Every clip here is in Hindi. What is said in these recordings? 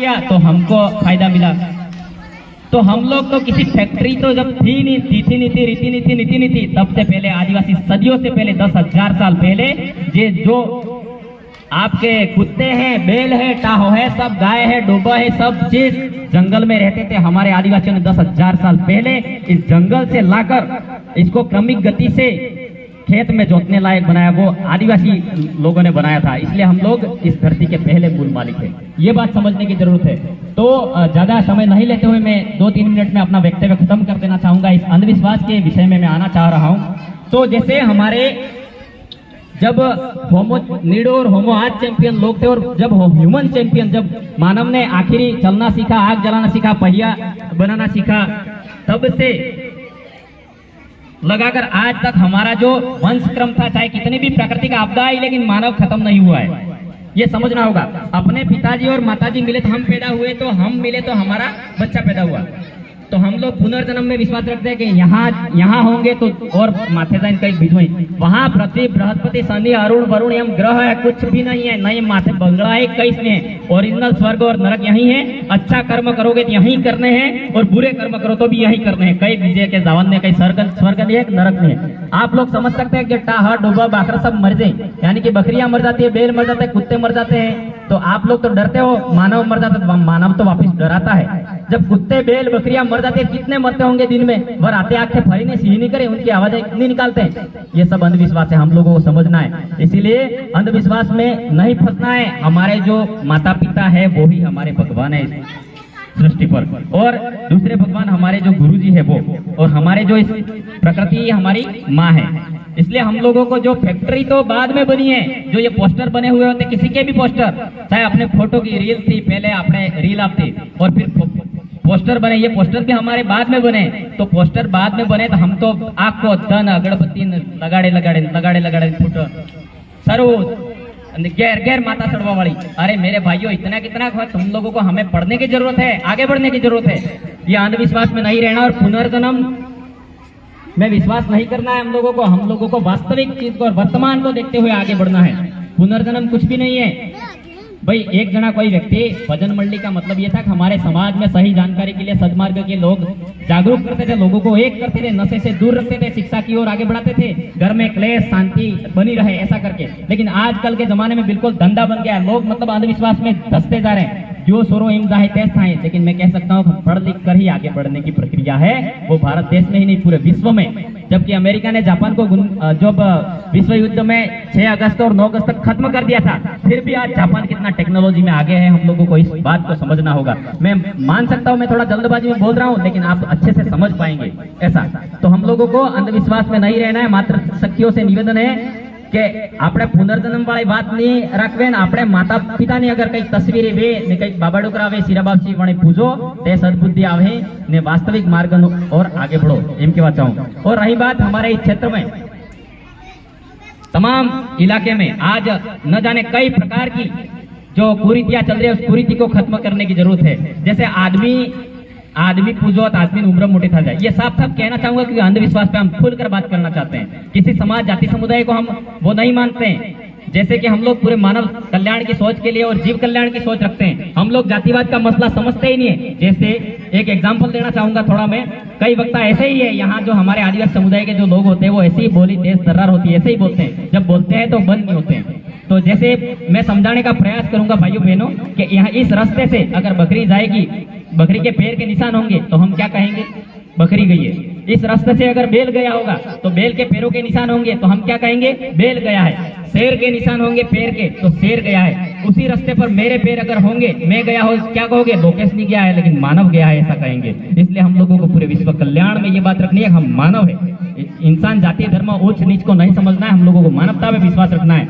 किया तो हमको फायदा मिला। तो हम लोग तो किसी फैक्ट्री तो जब थी नहीं, तिथि नहीं थी, रीति नहीं थी, तब से पहले आदिवासी सदियों से पहले 10,000 साल पहले ये जो आपके कुत्ते हैं, बैल है, टाहो है, सब गाय है, डोबा है, सब चीज जंगल में रहते थे। हमारे आदिवासियों ने 10,000 साल पहले इस जंगल से लाकर इसको क्रमिक गति से खेत में जोतने लायक बनाया, वो आदिवासी लोगों ने बनाया था। इसलिए हम लोग इस धरती के पहले मूल मालिक हैं। ये बात समझने की जरूरत है। तो ज्यादा समय नहीं लेते हुए मैं 2-3 मिनट में अपना वक्तव्य खत्म कर देना चाहूंगा। इस अंधविश्वास के विषय में मैं आना चाह रहा हूं। तो जैसे हमारे जब होमो नीडो और होमो आज चैंपियन लोग थे, और जब ह्यूमन चैंपियन, जब मानव ने आखिरी चलना सीखा, आग जलाना सीखा, पहिया बनाना सीखा, तब से लगाकर आज तक हमारा जो वंश क्रम था, चाहे कितनी भी प्राकृतिक आपदा आई, लेकिन मानव खत्म नहीं हुआ है। ये समझना होगा। अपने पिताजी और माताजी मिले तो हम पैदा हुए, तो हम मिले तो हमारा बच्चा पैदा हुआ। तो हम लोग पुनर्जन्म में विश्वास रखते हैं कि यहाँ होंगे तो, और माथे जाइन कहीं भिजवाई, वहां पृथ्वी, बृहस्पति, शनि, अरुण, वरुण एवं ग्रह है, कुछ भी नहीं है, नहीं माथे बंगला है, कहीं नहीं है। ओरिजिनल स्वर्ग और नरक यही है। अच्छा कर्म करोगे तो यही करने हैं, और बुरे कर्म करो तो भी यही करने हैं। कई विजय के जावन ने, कई स्वर्ग नहीं है, नरक नहीं है। आप लोग समझ सकते हैं कि टाहा, डोबा, बाखरा सब मर जाए, यानी कि बकरियां मर जाती है, बैल मर जाते हैं, कुत्ते मर जाते हैं, तो आप लोग तो डरते हो। मानव मर जाता है, मानव तो वापिस डराता है। जब कुत्ते, बैल, बकरियां मर जाते हैं, कितने मरते होंगे दिन में? वर आते आंखें फरी नहीं, सिही नहीं करे, उनकी आवाजें इतनी निकालते हैं। ये सब अंधविश्वास है, हम लोगों को समझना है। इसीलिए अंधविश्वास में नहीं फंसना है। हमारे जो माता पिता है वो ही हमारे भगवान है इस सृष्टि पर, और दूसरे भगवान हमारे जो गुरु जी है वो, और हमारे जो इस प्रकृति हमारी माँ है। इसलिए हम लोगों को जो फैक्ट्री तो बाद में बनी है, जो ये पोस्टर बने हुए होते, किसी के भी पोस्टर, चाहे अपने फोटो की रील थी, पहले अपने रील आपती, और फिर पोस्टर बने, ये पोस्टर भी हमारे बाद में बने। तो पोस्टर बाद में बने तो हम तो आपको धन अगरबत्ती लगाड़े फुट सरो गैर माता सड़वा वाली। अरे मेरे भाइयों, इतना कितना तुम लोगों को, हमें पढ़ने की जरूरत है, आगे बढ़ने की जरूरत है। ये अंधविश्वास में नहीं रहना, और पुनर्जन्म में विश्वास नहीं करना है हम लोगों को। हम लोगों को वास्तविक चीज को और वर्तमान को देखते हुए आगे बढ़ना है। पुनर्जन्म कुछ भी नहीं है भाई। एक जना कोई व्यक्ति, भजन मंडली का मतलब ये था कि हमारे समाज में सही जानकारी के लिए सद्मार्ग के लोग जागरूक करते थे, लोगों को एक करते थे, नशे से दूर रखते थे, शिक्षा की ओर आगे बढ़ाते थे, घर में क्लेश शांति बनी रहे, ऐसा करके। लेकिन आजकल के जमाने में बिल्कुल धंधा बन गया है। लोग मतलब अंधविश्वास में धंसते जा रहे हैं। जो सोरो इम्जा है तेज था। लेकिन मैं कह सकता हूँ पढ़ लिख कर ही आगे बढ़ने की प्रक्रिया है, वो भारत देश में ही नहीं पूरे विश्व में। जबकि अमेरिका ने जापान को जब विश्व युद्ध में 6 अगस्त और 9 अगस्त तक खत्म कर दिया था, फिर भी आज जापान कितना टेक्नोलॉजी में आगे है, हम लोगों को इस बात को समझना होगा। मैं मान सकता हूँ मैं थोड़ा जल्दबाजी में बोल रहा हूँ, लेकिन आप अच्छे से समझ पाएंगे ऐसा। तो हम लोगों को अंधविश्वास में नहीं रहना है। मात्र शक्तियों से निवेदन है કે આપણે પુનર્જન્મ વાળી વાત ની રાખવે ને આપણે માતા પિતાની અગર કઈ તસવીર વે ને કઈ બાબા ડોકરા આવે સીરા બાપજી વણી પૂજો તે સદબુद्धि આવે ને वास्तविक मार्ग और आगे बढ़ो, एम कहना चाहूँ। और रही बात हमारे इस क्षेत्र में, तमाम इलाके में आज न जाने कई प्रकार की जो कुरीतियां चल रही है, उस कुरीति को खत्म करने की जरूरत है। जैसे आदमी पूजो तो आदमी उम्र मोटी था जाए, ये साफ साफ कहना चाहूंगा क्योंकि अंधविश्वास पे हम खुलकर बात करना चाहते हैं। किसी समाज जाति समुदाय को हम वो नहीं मानते हैं। जैसे कि हम लोग पूरे मानव कल्याण की सोच के लिए और जीव कल्याण की सोच रखते हैं, हम लोग जातिवाद का मसला समझते ही नहीं है। जैसे एक एग्जाम्पल देना चाहूंगा थोड़ा मैं, कई वक्ता ऐसे ही है, यहाँ जो हमारे आदिवासी समुदाय के जो लोग होते हैं वो ऐसे ही बोली तेज तर्रार होती है, ऐसे ही बोलते हैं, जब बोलते हैं तो बंद नहीं होते हैं। तो जैसे मैं समझाने का प्रयास करूंगा भाइयों बहनों कि यहाँ इस रास्ते से अगर बकरी जाएगी, बकरी के पैर के निशान होंगे तो हम क्या कहेंगे? बकरी गई है। इस रास्ते से अगर बैल गया होगा तो बैल के पैरों के निशान होंगे तो हम क्या कहेंगे? बैल गया है। शेर के निशान होंगे पैर के तो शेर गया है। उसी रास्ते पर मेरे पैर अगर होंगे, मैं गया हो, क्या कहोगे? लोकेश नहीं गया है लेकिन मानव गया है, ऐसा कहेंगे। इसलिए हम लोगों को पूरे विश्व कल्याण में ये बात रखनी है, हम मानव है। इंसान जाति धर्म उच्च नीच को नहीं समझना है, हम लोगों को मानवता में विश्वास रखना है।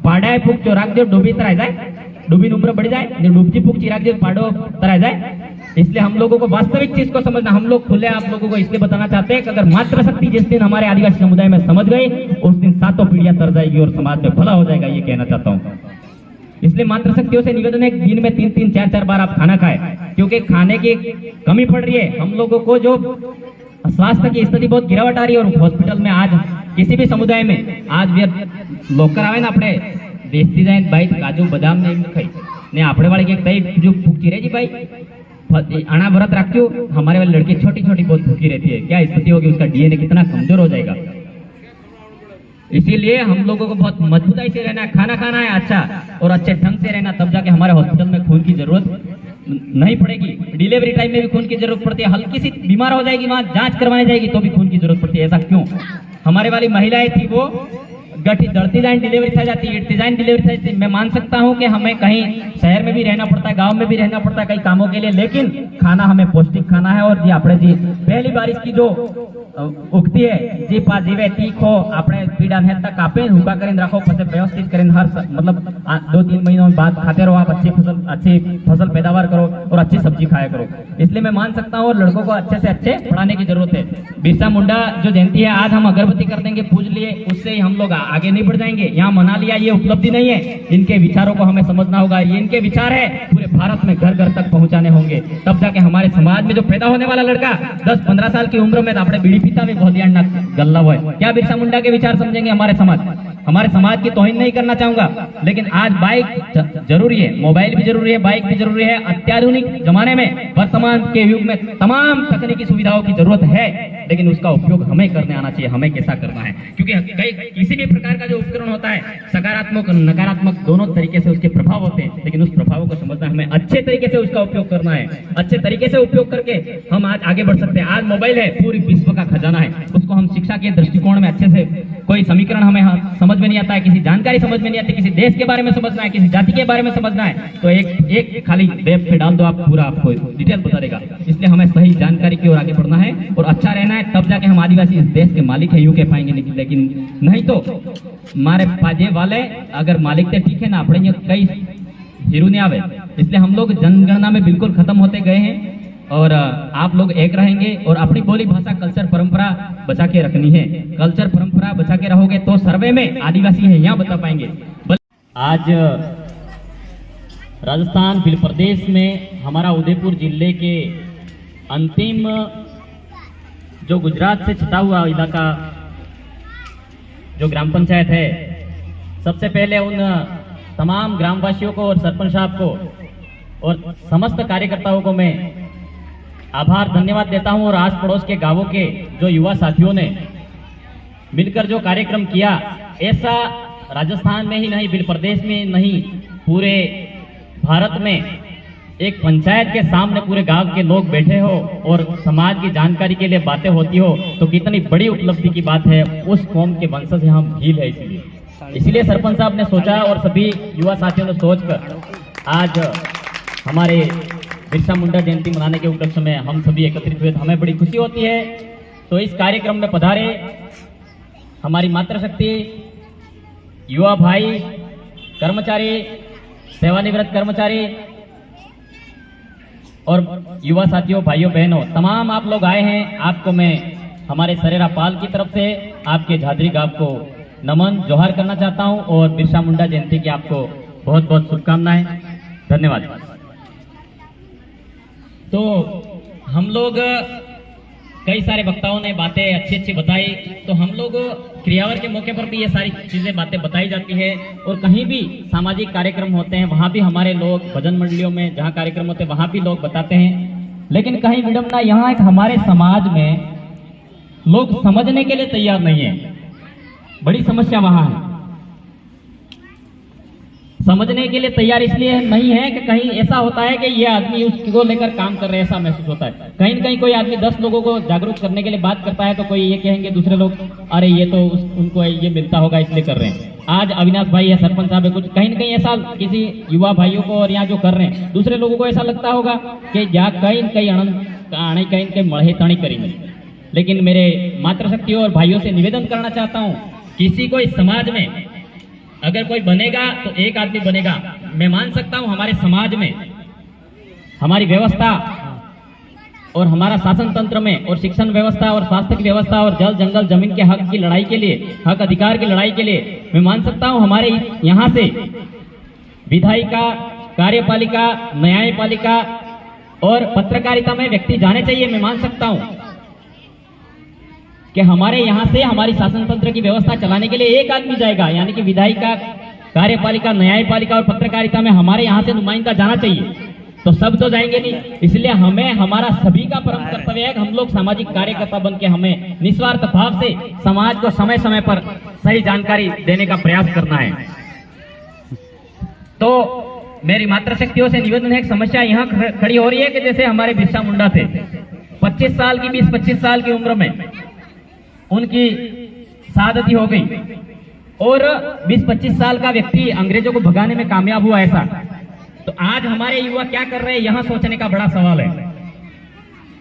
पाड़ा फूक जो राख दो डूबी तराय जाए, डूबी उम्र बढ़ जाए, डूबती फूक चिराग दे पाड़ो तराय जाए। इसलिए हम लोगों को वास्तविक चीज को समझना, हम लोग खुले आप लोगों को इसलिए बताना चाहते हैं कि अगर मातृशक्ति जिस दिन हमारे आदिवासी समुदाय में समझ गई, उस दिन 7 पीढ़ियां तर जाएगी और समाज में भला हो जाएगा, ये कहना चाहता हूँ। इसलिए मातृशक्तियों से निवेदन है, दिन में 3-3, 4-4 बार आप खाना खाएं, क्योंकि खाने की कमी पड़ रही है। हम लोगों को जो स्वास्थ्य की स्थिति बहुत गिरावट आ रही है, और हॉस्पिटल में आज किसी भी समुदाय में आज लोग करावे ना अपने बेचती जाए बाइट काजू बादाम नहीं खाई, ने आपड़े वाले के कई जो भूखी रहे जी भाई अना व्रत रखो, हमारे वाले लड़के छोटी छोटी बहुत भूखी रहती है, क्या स्थिति होगी, उसका डीएनए कितना कमजोर हो जाएगा। इसीलिए हम लोगों को बहुत मजबूताई से रहना है, खाना खाना है अच्छा और अच्छे ढंग से रहना, तब जाके हमारे हॉस्पिटल में खून की जरूरत नहीं पड़ेगी। डिलीवरी टाइम में भी खून की जरूरत पड़ती है, हल्की सी बीमार हो जाएगी वहां जांच करवाने जाएगी तो भी खून की जरूरत पड़ती है। ऐसा क्यों? हमारे वाली महिलाएं थी वो गठी दड़ती जाइन डिलीवरी थी जाती है, डिजाइन डिलीवरी थी। मैं मान सकता हूं कि हमें कहीं शहर में भी रहना पड़ता है, गांव में भी रहना पड़ता है कई कामों के लिए, लेकिन खाना हमें पौष्टिक खाना है। और जी आपने जी पहली बारिश की जो उगती है जी पा जीवे तीखो આપણે પીડા હેતા કાપે હુકા કરીને રાખો, પછી વ્યવસ્થિત કરીને हर मतलब 2-3 महीनों बाद खाते रहो आप, अच्छी फसल पैदावार करो और अच्छी सब्जी खाया करो। इसलिए मैं मान सकता हूँ लड़कों को अच्छे से अच्छे पढ़ाने की जरूरत है। बिरसा मुंडा जो जयंती है आज हम अगरबत्ती कर देंगे, पूज लिए, उससे ही हम लोग आगे नहीं बढ़ जाएंगे। यहाँ मना लिया ये उपलब्धि नहीं है, इनके विचारों को हमें समझना होगा। ये इनके विचार है पूरे भारत में घर घर तक पहुंचाने होंगे, तब जाके हमारे समाज में जो पैदा होने वाला लड़का 10-15 साल की उम्र में अपने बीड़ी पीता भी बहुत गल्ला हुआ है, क्या बिरसा मुंडा के विचार समझेंगे हमारे समाज की तौहीन नहीं करना चाहूंगा। लेकिन आज बाइक जरूरी है, मोबाइल भी जरूरी है, बाइक भी जरूरी है। अत्याधुनिक जमाने में वर्तमान के युग में तमाम तकनीकी सुविधाओं की जरूरत है, लेकिन उसका उपयोग हमें करने आना चाहिए, हमें कैसा करना है। क्योंकि किसी भी प्रकार का जो उपकरण होता है सकारात्मक नकारात्मक दोनों तरीके से उसके प्रभाव होते हैं, लेकिन उस प्रभाव को समझना हमें अच्छे तरीके से उसका उपयोग करना है। अच्छे तरीके से उपयोग करके हम आज आगे बढ़ सकते हैं। आज मोबाइल है पूरी विश्व का खजाना है, उसको हम शिक्षा के दृष्टिकोण में अच्छे से कोई समीकरण हमें समझ में नहीं आता है, किसी जानकारी समझ में नहीं आती, किसी देश के बारे में समझना है, किसी जाति के बारे में समझना है, तो एक खाली वेब पे डाल दो, आप पूरा आपको डिटेल बता देगा। इसलिए हमें सही जानकारी की ओर आगे बढ़ना है और अच्छा रहना है, तब जाके हम आदिवासी इस देश के मालिक है यूं कह पाएंगे। लेकिन नहीं तो हमारे पाजे वाले अगर मालिक थे ठीक है ना, अपने कई हीरो ने आवे। इसलिए हम लोग जनगणना में बिल्कुल खत्म होते गए हैं और आप लोग एक रहेंगे और अपनी बोली भाषा कल्चर परंपरा बचा के रखनी है। कल्चर परंपरा बचा के रहोगे तो सर्वे में आदिवासी है यहाँ बता पाएंगे। आज राजस्थान भील प्रदेश में हमारा उदयपुर जिले के अंतिम जो गुजरात से छटा हुआ इलाका जो ग्राम पंचायत है, सबसे पहले उन तमाम ग्रामवासियों को और सरपंच साहब को और समस्त कार्यकर्ताओं को मैं आभार धन्यवाद देता हूं। और आस पड़ोस के गांवों के जो युवा साथियों ने मिलकर जो कार्यक्रम किया, ऐसा राजस्थान में ही नहीं, भील प्रदेश में नहीं, पूरे भारत में एक पंचायत के सामने पूरे गांव के लोग बैठे हो और समाज की जानकारी के लिए बातें होती हो तो कितनी बड़ी उपलब्धि की बात है। उस कौम के वंशज हम भील है, इसलिए सरपंच साहब ने सोचा और सभी युवा साथियों ने सोचकर आज हमारे बिरसा मुंडा जयंती मनाने के उपलक्ष्य में हम सभी एकत्रित हुए, हमें बड़ी खुशी होती है। तो इस कार्यक्रम में पधारे हमारी मातृशक्ति, युवा भाई, कर्मचारी, सेवानिवृत्त कर्मचारी और युवा साथियों, भाइयों बहनों, तमाम आप लोग आए हैं। आपको मैं हमारे सरेरा पाल की तरफ से आपके झादरी गांव को नमन जोहार करना चाहता हूं और बिरसा मुंडा जयंती की आपको बहुत बहुत शुभकामनाएं। धन्यवाद। तो हम लोग कई सारे वक्ताओं ने बातें अच्छी अच्छी बताई, तो हम लोग क्रियावर के मौके पर भी ये सारी चीजें बातें बताई जाती है और कहीं भी सामाजिक कार्यक्रम होते हैं वहां भी हमारे लोग भजन मंडलियों में जहां कार्यक्रम होते हैं वहां भी लोग बताते हैं। लेकिन कहीं विडम्बना यहाँ एक हमारे समाज में लोग समझने के लिए तैयार नहीं है, बड़ी समस्या वहां है। समझने के लिए तैयार इसलिए नहीं है कि कहीं ऐसा होता है कि ये आदमी उसको लेकर काम कर रहे हैं, ऐसा महसूस होता है। कहीं न कहीं कोई आदमी 10 लोगों को जागरूक करने के लिए बात करता है तो कोई ये कहेंगे दूसरे लोग, अरे ये तो उनको ये मिलता होगा इसलिए कर रहे हैं। आज अविनाश भाई है, सरपंच साहब है, कुछ कहीं न कहीं ऐसा किसी युवा भाइयों को और यहाँ जो कर रहे हैं दूसरे लोगों को ऐसा लगता होगा कि जा कहीं कहीं आने कहीं कहीं मढ़े तणी करेंगे। लेकिन मेरे मातृशक्तियों और भाइयों से निवेदन करना चाहता हूँ, किसी को इस समाज में अगर कोई बनेगा तो एक आदमी बनेगा। मैं मान सकता हूं हमारे समाज में हमारी व्यवस्था और हमारा शासन तंत्र में और शिक्षण व्यवस्था और स्वास्थ्य की व्यवस्था और जल जंगल जमीन के हक की लड़ाई के लिए, हक अधिकार की लड़ाई के लिए मैं मान सकता हूं हमारे यहाँ से विधायिका, कार्यपालिका, न्यायपालिका और पत्रकारिता में व्यक्ति जाने चाहिए। मैं मान सकता हूं कि हमारे यहाँ से हमारी शासन तंत्र की व्यवस्था चलाने के लिए एक आदमी जाएगा, यानी कि विधायिका कार्यपालिका, न्यायपालिका और पत्रकारिता में हमारे यहाँ से नुमाइंदा जाना चाहिए, तो सब तो जाएंगे नहीं। इसलिए हमें, हमारा सभी का परम कर्तव्य है कि हम लोग सामाजिक कार्यकर्ता बन के हमें निस्वार्थ भाव से समाज को समय समय पर सही जानकारी देने का प्रयास करना है। तो मेरी मातृशक्तियों से निवेदन है, एक समस्या यहाँ खड़ी हो रही है कि जैसे हमारे बिरसा मुंडा थे, 25 साल की 20-25 साल की उम्र में उनकी शहादती हो गई और 20-25 साल का व्यक्ति अंग्रेजों को भगाने में कामयाब हुआ ऐसा। तो आज हमारे युवा क्या कर रहे हैं, यहाँ सोचने का बड़ा सवाल है।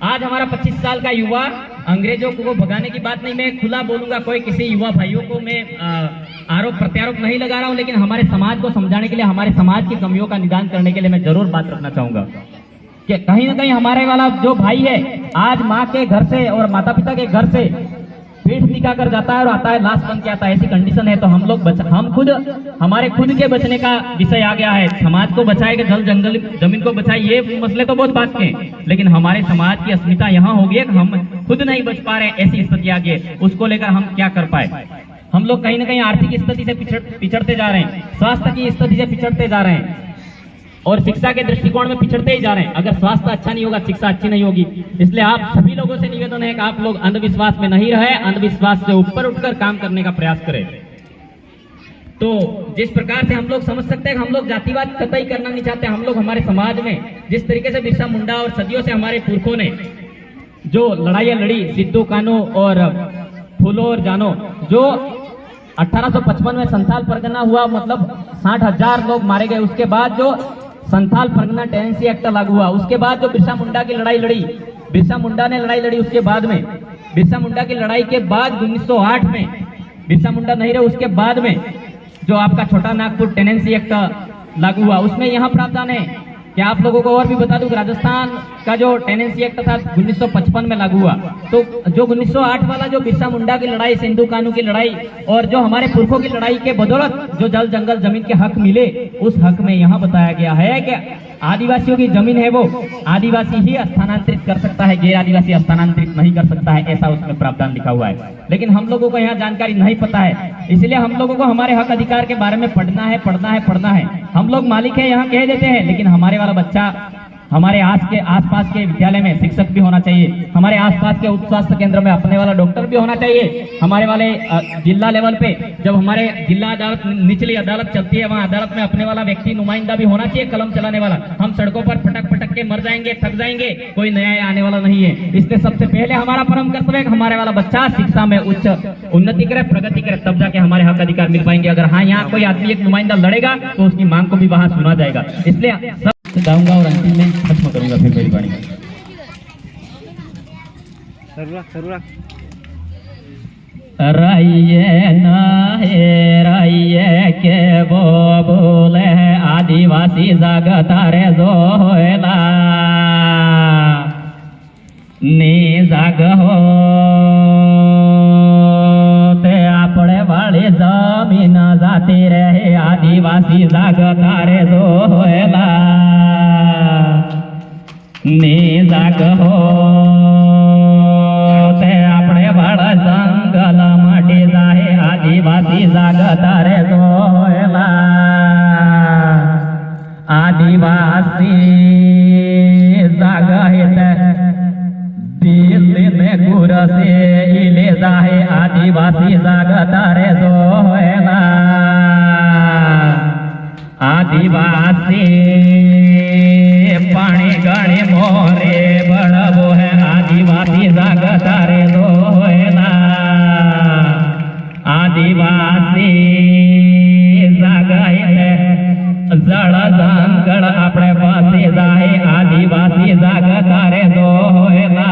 आज हमारा 25 साल का युवा अंग्रेजों को भगाने की बात नहीं, मैं खुला बोलूंगा, कोई किसी युवा भाइयों को मैं आरोप प्रत्यारोप नहीं लगा रहा हूं, लेकिन हमारे समाज को समझाने के लिए, हमारे समाज की कमियों का निदान करने के लिए मैं जरूर बात रखना चाहूंगा कि कहीं ना कहीं हमारे वाला जो भाई है आज माँ के घर से और माता पिता के घर से पीठ दिखा कर जाता है और आता है लाश बन के आता है, ऐसी कंडीशन है। तो हम लोग हम खुद, हमारे खुद के बचने का विषय आ गया है। समाज को बचाएगा, जल जंगल जमीन को बचाए, ये मसले तो बहुत बात के, लेकिन हमारे समाज की अस्मिता यहाँ हो गई है कि हम खुद नहीं बच पा रहे, ऐसी स्थिति आ गई है। उसको लेकर हम क्या कर पाए? हम लोग कहीं ना कहीं आर्थिक स्थिति से पिछड़ते जा रहे हैं, स्वास्थ्य की स्थिति से पिछड़ते जा रहे हैं और शिक्षा के दृष्टिकोण में पिछड़ते ही जा रहे हैं। अगर स्वास्थ्य अच्छा नहीं होगा, शिक्षा अच्छी नहीं होगी। इसलिए आप सभी लोगों से निवेदन है कि आप लोग अंधविश्वास में नहीं रहे, अंधविश्वास से ऊपर उठकर काम करने का प्रयास करें। तो जिस प्रकार से हम लोग समझ सकते हैं कि हम लोग जातिवाद कतई करना नहीं चाहते। हम लोग हमारे समाज में जिस तरीके से बिरसा मुंडा और सदियों से हमारे पुरखों ने जो लड़ाइयाँ लड़ी, सिद्धू कान्हू और फूलो और जानो, जो 1855 में संथाल परगना हुआ, मतलब 60,000 लोग मारे गए। उसके बाद जो संथाल परगना टेनेंसी एक्ट लागू हुआ, उसके बाद जो बिरसा मुंडा की लड़ाई लड़ी, बिरसा मुंडा ने लड़ाई लड़ी, उसके बाद में बिरसा मुंडा की लड़ाई के बाद 1908 में बिरसा मुंडा नहीं रहे, उसके बाद में जो आपका छोटा नागपुर टेनेंसी एक्ट लागू हुआ, उसमें यहाँ प्रावधान है कि आप लोगों को और भी बता दूं कि राजस्थान का जो टेनेंसी एक्ट था 1955 में लागू हुआ। तो जो 1908 वाला जो बिरसा मुंडा की लड़ाई, सिंधु कान्हू की लड़ाई और जो हमारे पुरखों की लड़ाई के बदौलत जो जल जंगल जमीन के हक मिले, उस हक में यहाँ बताया गया है कि आदिवासियों की जमीन है वो आदिवासी ही स्थानांतरित कर सकता है, गैर आदिवासी स्थानांतरित नहीं कर सकता है, ऐसा उसमें प्रावधान लिखा हुआ है। लेकिन हम लोगों को यहाँ जानकारी नहीं पता है, इसलिए हम लोगों को हमारे हक अधिकार के बारे में पढ़ना है, पढ़ना है, पढ़ना है। हम लोग मालिक है यहाँ कह देते हैं, लेकिन हमारे वाला बच्चा हमारे आसपास के विद्यालय में शिक्षक भी होना चाहिए, हमारे आसपास के उच्च स्वास्थ्य केंद्र में अपने वाला डॉक्टर भी होना चाहिए, हमारे वाले जिला लेवल पे जब हमारे जिला अदालत, निचली अदालत चलती है, वहाँ अदालत में अपने वाला व्यक्ति नुमाइंदा भी होना चाहिए, कलम चलाने वाला। हम सड़कों पर पटक पटक के मर जाएंगे, थक जाएंगे, कोई नया आने वाला नहीं है। इसलिए सबसे पहले हमारा परम कर्तव्य है हमारे वाला बच्चा शिक्षा में उच्च उन्नति करे, प्रगति करे, तब जाके हमारे हक अधिकार मिल पाएंगे। अगर हाँ यहाँ कोई आदमी एक नुमाइंदा लड़ेगा तो उसकी मांग को भी वहां सुना जाएगा। इसलिए गाऊंगा और अंतिम में खत्म करूंगा फिर मेरी वाणी। रहिए न रहिए के वो बोले आदिवासी जागता रे जोला नी जाग हो ते आपड़े वाली जमीन जाती रहे आदिवासी जागता रे जोला नी जाग हो ते आपणे बड़ा जंगल मटी जाए आदिवासी जागता रे जोला आदिवासी जाग दिल्ली में गुर से इले जाए आदिवासी जागता रे जोला आदिवासी पानी गणे मोरे बड़बो है आदिवासी जागता रे जोला आदिवासी जागाए जड़ जंगल अपने पासे जाए आदिवासी जागता रे जोला।